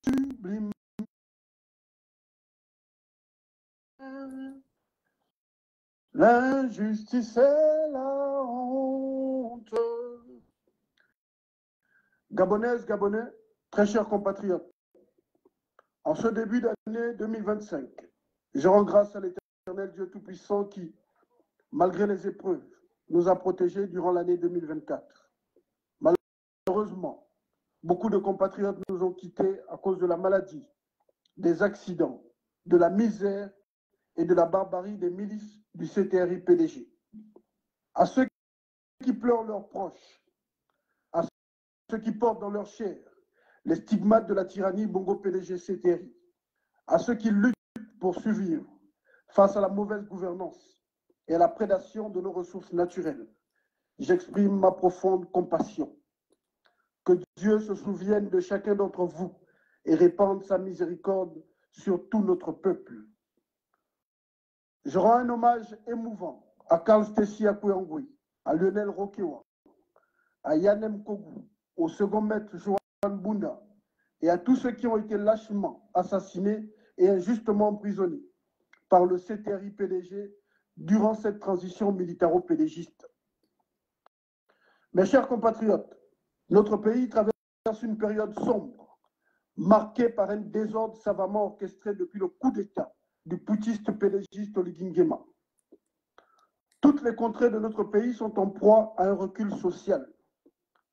sublime. L'injustice et la honte. Gabonaises, Gabonais, très chers compatriotes, en ce début d'année 2025, je rends grâce à l'Éternel Dieu Tout-Puissant qui, malgré les épreuves, nous a protégés durant l'année 2024. Malheureusement, beaucoup de compatriotes nous ont quittés à cause de la maladie, des accidents, de la misère et de la barbarie des milices du CTRI-PDG. À ceux qui pleurent leurs proches, à ceux qui portent dans leur chair les stigmates de la tyrannie Bongo-PDG-CTRI, à ceux qui luttent pour survivre face à la mauvaise gouvernance et à la prédation de nos ressources naturelles, j'exprime ma profonde compassion. Que Dieu se souvienne de chacun d'entre vous et répande sa miséricorde sur tout notre peuple. Je rends un hommage émouvant à Karl Stessi Akouangui, à Lionel Rokewa, à Yanem Kogu, au second maître Johan Bunda et à tous ceux qui ont été lâchement assassinés et injustement emprisonnés par le CTRI-PDG durant cette transition militaro-pédégiste. Mes chers compatriotes, notre pays traverse une période sombre, marquée par un désordre savamment orchestré depuis le coup d'État du putschiste pédégiste Oligui Nguema. Toutes les contrées de notre pays sont en proie à un recul social.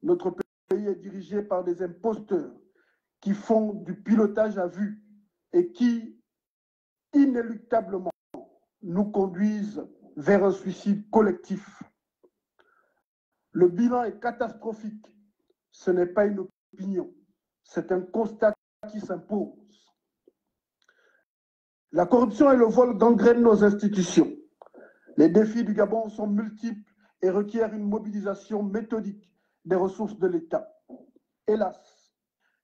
Notre pays est dirigé par des imposteurs qui font du pilotage à vue et qui, inéluctablement, nous conduisent vers un suicide collectif. Le bilan est catastrophique. Ce n'est pas une opinion, c'est un constat qui s'impose. La corruption et le vol gangrènent nos institutions. Les défis du Gabon sont multiples et requièrent une mobilisation méthodique des ressources de l'État. Hélas,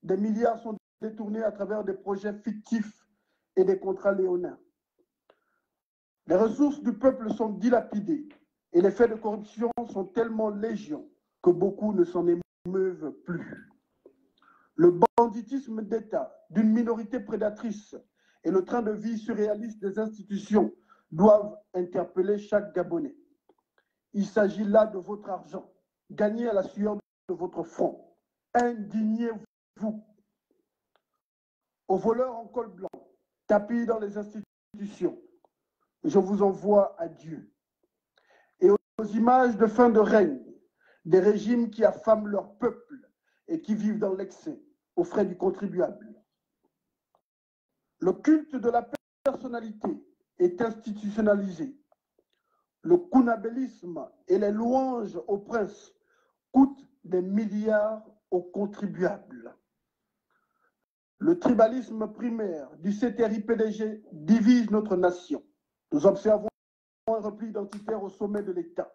des milliards sont détournés à travers des projets fictifs et des contrats léonins. Les ressources du peuple sont dilapidées et les faits de corruption sont tellement légion que beaucoup ne s'en émeuvent plus. Le banditisme d'État d'une minorité prédatrice et le train de vie surréaliste des institutions doivent interpeller chaque Gabonais. Il s'agit là de votre argent, gagné à la sueur de votre front. Indignez-vous. Aux voleurs en col blanc, tapis dans les institutions, je vous envoie à Dieu. Et aux images de fin de règne, des régimes qui affament leur peuple et qui vivent dans l'excès, aux frais du contribuable. Le culte de la personnalité est institutionnalisé. Le kounabélisme et les louanges aux princes coûtent des milliards aux contribuables. Le tribalisme primaire du CTRI-PDG divise notre nation. Nous observons un repli identitaire au sommet de l'État.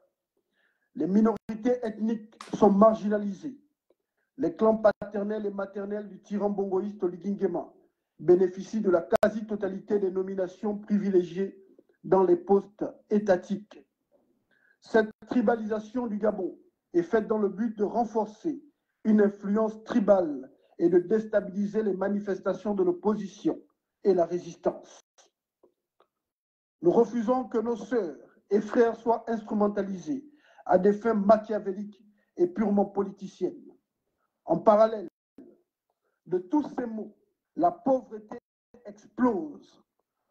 Les minorités ethniques sont marginalisées. Les clans paternels et maternels du tyran bongoïste Oligui Nguema bénéficient de la quasi-totalité des nominations privilégiées dans les postes étatiques. Cette tribalisation du Gabon est faite dans le but de renforcer une influence tribale et de déstabiliser les manifestations de l'opposition et la résistance. Nous refusons que nos sœurs et frères soient instrumentalisés à des fins machiavéliques et purement politiciennes. En parallèle de tous ces maux, la pauvreté explose.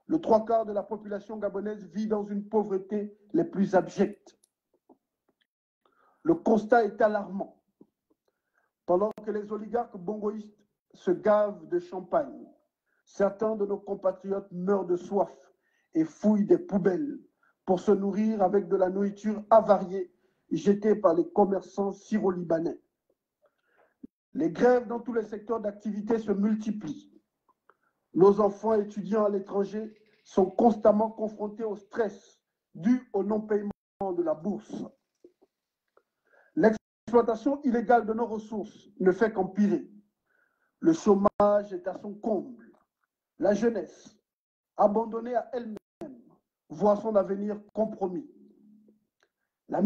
Le 3/4 de la population gabonaise vit dans une pauvreté les plus abjectes. Le constat est alarmant. Pendant que les oligarques bongoïstes se gavent de champagne, certains de nos compatriotes meurent de soif et fouillent des poubelles pour se nourrir avec de la nourriture avariée jetée par les commerçants syro-libanais. Les grèves dans tous les secteurs d'activité se multiplient. Nos enfants étudiants à l'étranger sont constamment confrontés au stress dû au non-paiement de la bourse. L'exploitation illégale de nos ressources ne fait qu'empirer. Le chômage est à son comble. La jeunesse, abandonnée à elle-même, voit son avenir compromis. La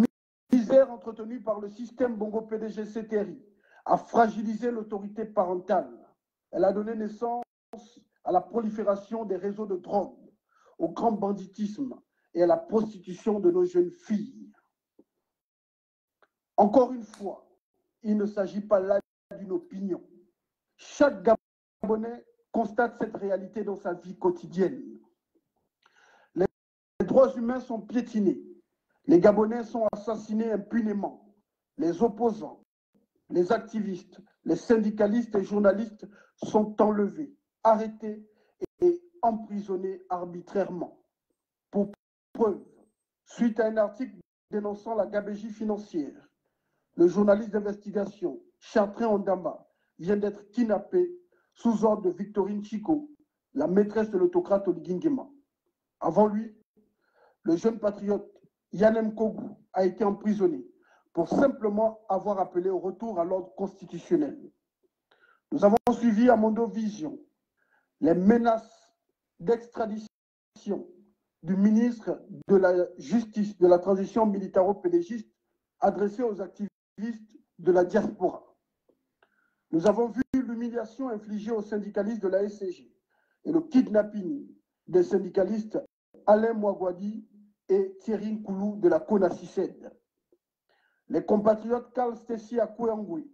misère entretenue par le système Bongo-PDG-CTRI a fragilisé l'autorité parentale. Elle a donné naissance à la prolifération des réseaux de drogue, au grand banditisme et à la prostitution de nos jeunes filles. Encore une fois, il ne s'agit pas là d'une opinion. Chaque Gabonais constate cette réalité dans sa vie quotidienne. Les droits humains sont piétinés. Les Gabonais sont assassinés impunément. Les opposants, les activistes, les syndicalistes et journalistes sont enlevés, arrêtés et emprisonnés arbitrairement. Pour preuve, suite à un article dénonçant la gabegie financière, le journaliste d'investigation Chartrain Ondamba vient d'être kidnappé sous ordre de Victorine Chico, la maîtresse de l'autocrate Oligui Nguema. Avant lui, le jeune patriote Yanem Kogou a été emprisonné pour simplement avoir appelé au retour à l'ordre constitutionnel. Nous avons suivi à Mondo Vision les menaces d'extradition du ministre de la Justice de la transition militaro-pédégiste adressées aux activistes de la diaspora. Nous avons vu l'humiliation infligée aux syndicalistes de la SCG et le kidnapping des syndicalistes Alain Mouagwadi et Thierry Nkoulou de la CONACICED. Les compatriotes Karl Stessi Akouangui,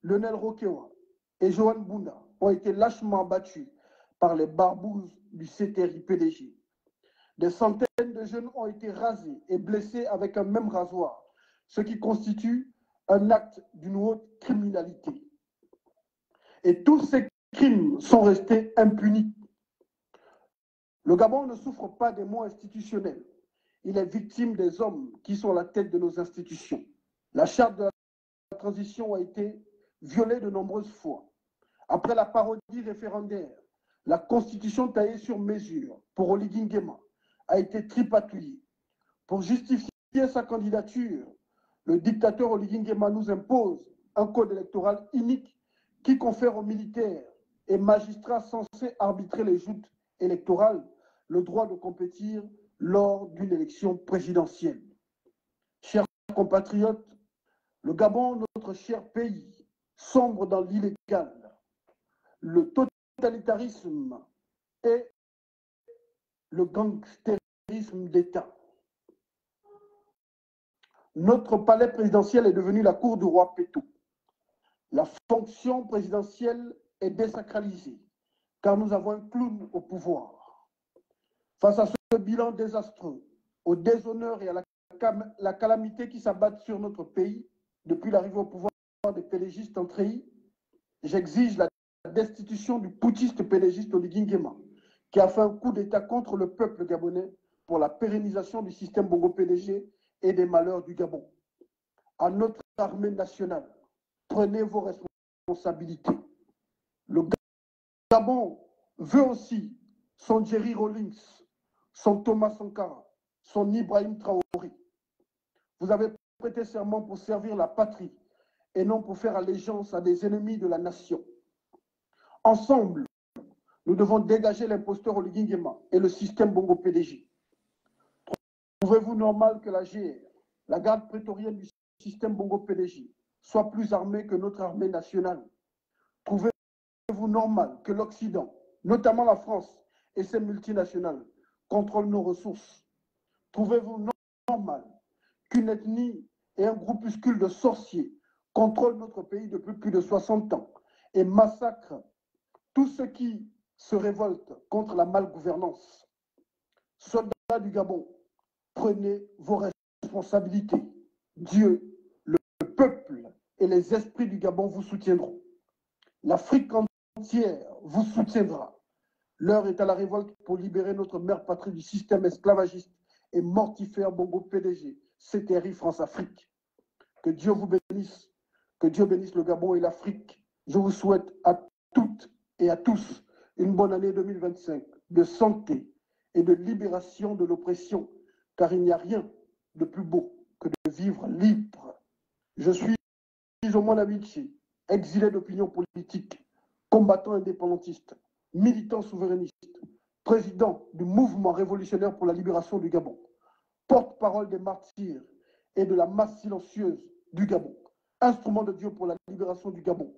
Lionel Rokewa et Johan Bunda ont été lâchement battus par les barbouzes du CTRI-PDG. Des centaines de jeunes ont été rasés et blessés avec un même rasoir, ce qui constitue un acte d'une haute criminalité. Et tous ces crimes sont restés impunis. Le Gabon ne souffre pas des maux institutionnels. Il est victime des hommes qui sont à la tête de nos institutions. La charte de la transition a été violée de nombreuses fois. Après la parodie référendaire, la constitution taillée sur mesure pour Oligui Nguema a été tripatouillée. Pour justifier sa candidature, le dictateur Oligui Nguema nous impose un code électoral unique qui confère aux militaires et magistrats censés arbitrer les joutes électorales le droit de compétir lors d'une élection présidentielle. Chers compatriotes, le Gabon, notre cher pays, sombre dans l'illégal, le totalitarisme et le gangstérisme d'État. Notre palais présidentiel est devenu la cour du roi Pétou. La fonction présidentielle est désacralisée, car nous avons un clown au pouvoir. Face à ce bilan désastreux, au déshonneur et à la calamité qui s'abattent sur notre pays depuis l'arrivée au pouvoir des pédégistes en treillis, j'exige la destitution du putschiste pédégiste Oligui Nguema, qui a fait un coup d'État contre le peuple gabonais pour la pérennisation du système Bongo-PDG et des malheurs du Gabon. À notre armée nationale, prenez vos responsabilités. Le Gabon veut aussi son Jerry Rawlings, son Thomas Sankara, son Ibrahim Traoré. Vous avez prêté serment pour servir la patrie et non pour faire allégeance à des ennemis de la nation. Ensemble, nous devons dégager l'imposteur Oligui Nguema et le système Bongo-PDG. Trouvez-vous normal que la GR, la garde prétorienne du système Bongo-PDG, soit plus armée que notre armée nationale? Trouvez-vous normal que l'Occident, notamment la France et ses multinationales, contrôlent nos ressources? Trouvez-vous normal qu'une ethnie et un groupuscule de sorciers contrôlent notre pays depuis plus de 60 ans et massacrent tous ceux qui se révoltent contre la malgouvernance? Soldats du Gabon, prenez vos responsabilités. Dieu, le peuple et les esprits du Gabon vous soutiendront. L'Afrique entière vous soutiendra. L'heure est à la révolte pour libérer notre mère patrie du système esclavagiste et mortifère Bongo-PDG, CTRI France-Afrique. Que Dieu vous bénisse, que Dieu bénisse le Gabon et l'Afrique. Je vous souhaite à toutes et à tous une bonne année 2025 de santé et de libération de l'oppression, car il n'y a rien de plus beau que de vivre libre. Je suis Omon Amici, exilé d'opinion politique, combattant indépendantiste, militant souverainiste, président du mouvement révolutionnaire pour la libération du Gabon, porte-parole des martyrs et de la masse silencieuse du Gabon, instrument de Dieu pour la libération du Gabon,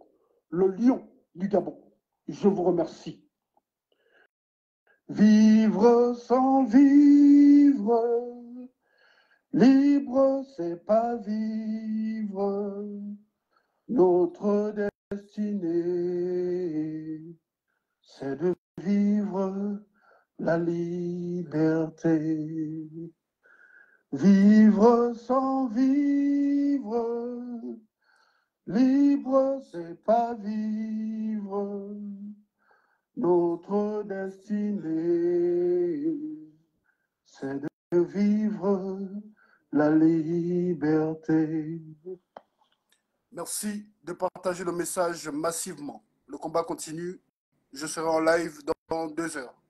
le lion du Gabon. Je vous remercie. Vivre sans vivre, libre, c'est pas vivre notre destinée, c'est de vivre la liberté. Vivre sans vivre, libre, c'est pas vivre notre destinée, c'est de vivre la liberté. Merci de partager le message massivement. Le combat continue. Je serai en live dans 2 heures.